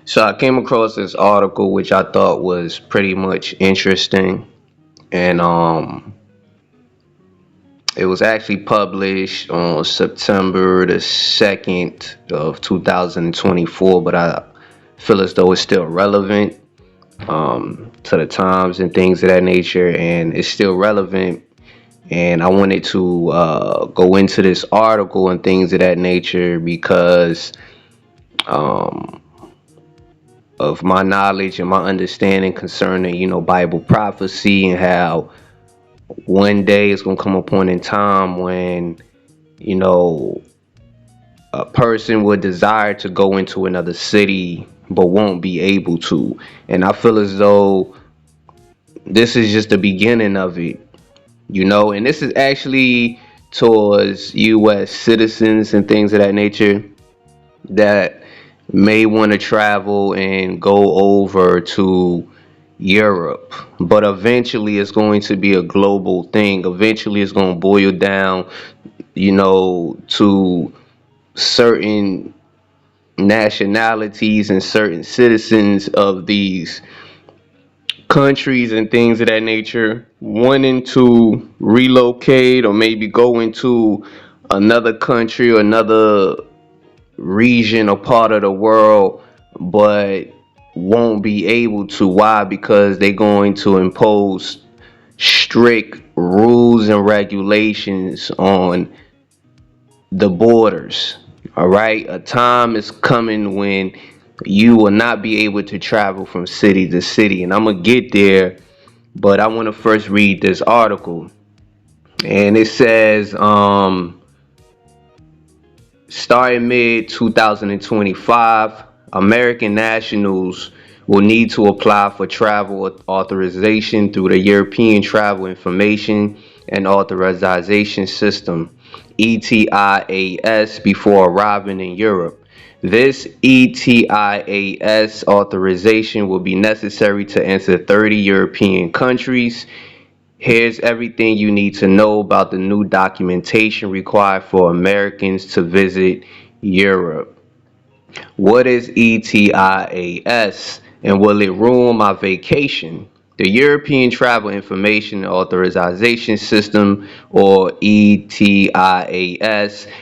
So I came across this article which I thought was pretty much interesting, and it was actually published on September the 2nd of 2024, but I feel as though it's still relevant to the times and things of that nature, and it's still relevant. And I wanted to go into this article and things of that nature because um, of my knowledge and my understanding concerning, Bible prophecy, and how one day it's gonna come a point in time when, you know, a person would desire to go into another city but won't be able to. And I feel as though this is just the beginning of it, and this is actually towards US citizens and things of that nature that may want to travel and go over to Europe, but eventually it's going to be a global thing. Eventually it's going to boil down, to certain nationalities and certain citizens of these countries and things of that nature wanting to relocate or maybe go into another country or another region or part of the world, but won't be able to. Why? Because they're going to impose strict rules and regulations on the borders. All right, a time is coming when you will not be able to travel from city to city, and I'm gonna get there, but I want to first read this article. And it says, starting mid 2025, American nationals will need to apply for travel authorization through the European Travel Information and Authorization System, ETIAS, before arriving in Europe. This ETIAS authorization will be necessary to enter 30 European countries. Here's everything you need to know about the new documentation required for Americans to visit Europe. What is ETIAS, and will it ruin my vacation? The European Travel Information Authorization System, or ETIAS,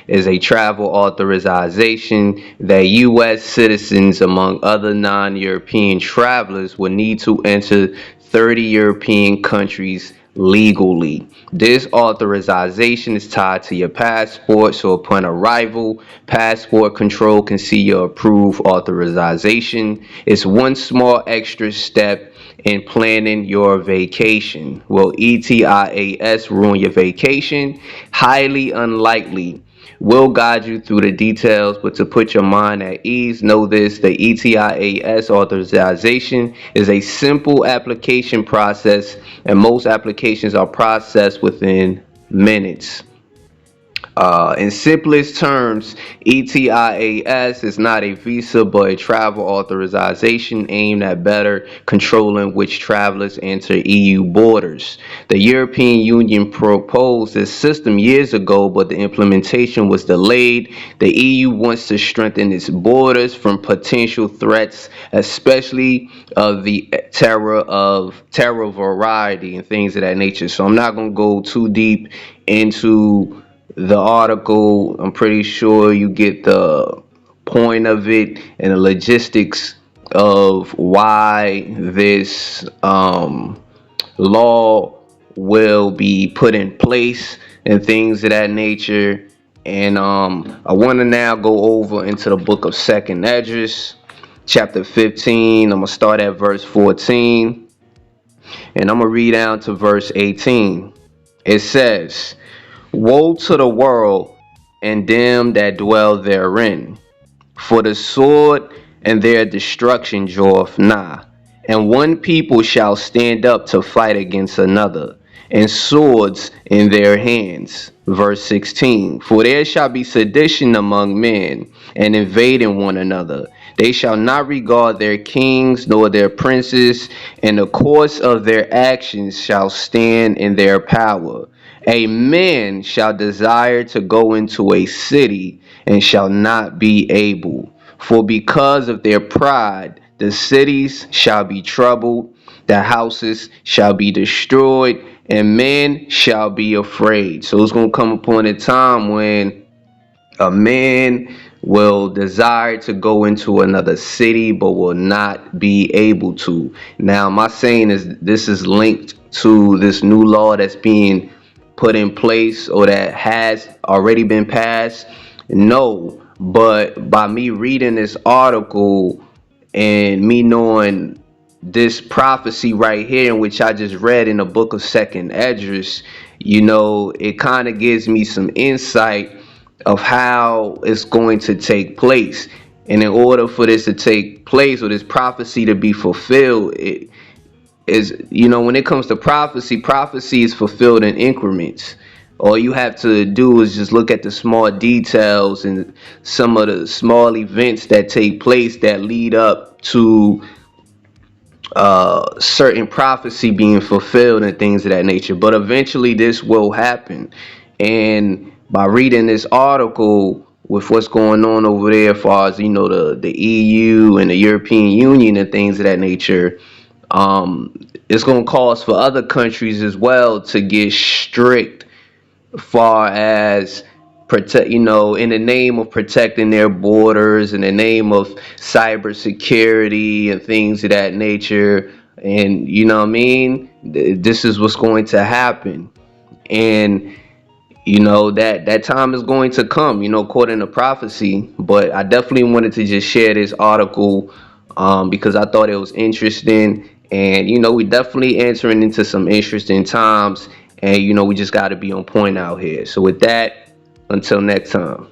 is a travel authorization that U.S. citizens, among other non European travelers, will need to enter 30 European countries legally. This authorization is tied to your passport, so upon arrival, passport control can see your approved authorization. It's one small extra step in planning your vacation. Will ETIAS ruin your vacation? Highly unlikely. We'll guide you through the details, but to put your mind at ease, know this: the ETIAS authorization is a simple application process, and most applications are processed within minutes. In simplest terms, ETIAS is not a visa but a travel authorization aimed at better controlling which travelers enter EU borders. The European Union proposed this system years ago, but the implementation was delayed. The EU wants to strengthen its borders from potential threats, especially of the terror variety and things of that nature. So I'm not going to go too deep into the article. I'm pretty sure you get the point of it and the logistics of why this law will be put in place and things of that nature. And I want to now go over into the book of Second Esdras, chapter 15. I'm gonna start at verse 14, and I'm gonna read down to verse 18. It says, "Woe to the world and them that dwell therein, for the sword and their destruction draweth nigh. And one people shall stand up to fight against another, and swords in their hands." Verse 16, "For there shall be sedition among men, and invading one another. They shall not regard their kings nor their princes, and the course of their actions shall stand in their power. A man shall desire to go into a city, and shall not be able. For because of their pride, the cities shall be troubled, the houses shall be destroyed, and men shall be afraid. So it's going to come upon a time when a man will desire to go into another city but will not be able to. Now, my saying is this is linked to this new law that's being put in place or that has already been passed. No, but by me reading this article and me knowing this prophecy right here, in which I just read in the book of Second Esdras, it kind of gives me some insight of how it's going to take place. And in order for this to take place or this prophecy to be fulfilled, it is, when it comes to prophecy, prophecy is fulfilled in increments. All you have to do is just look at the small details and some of the small events that take place that lead up to certain prophecy being fulfilled and things of that nature. But eventually this will happen. And by reading this article with what's going on over there as far as the EU and the European Union and things of that nature, it's going to cause for other countries as well to get strict far as protect, in the name of protecting their borders, in the name of cybersecurity and things of that nature. And you know what I mean? This is what's going to happen. And that time is going to come, according to prophecy. But I definitely wanted to just share this article because I thought it was interesting. And we definitely entering into some interesting times. And we just got to be on point out here. So with that, until next time.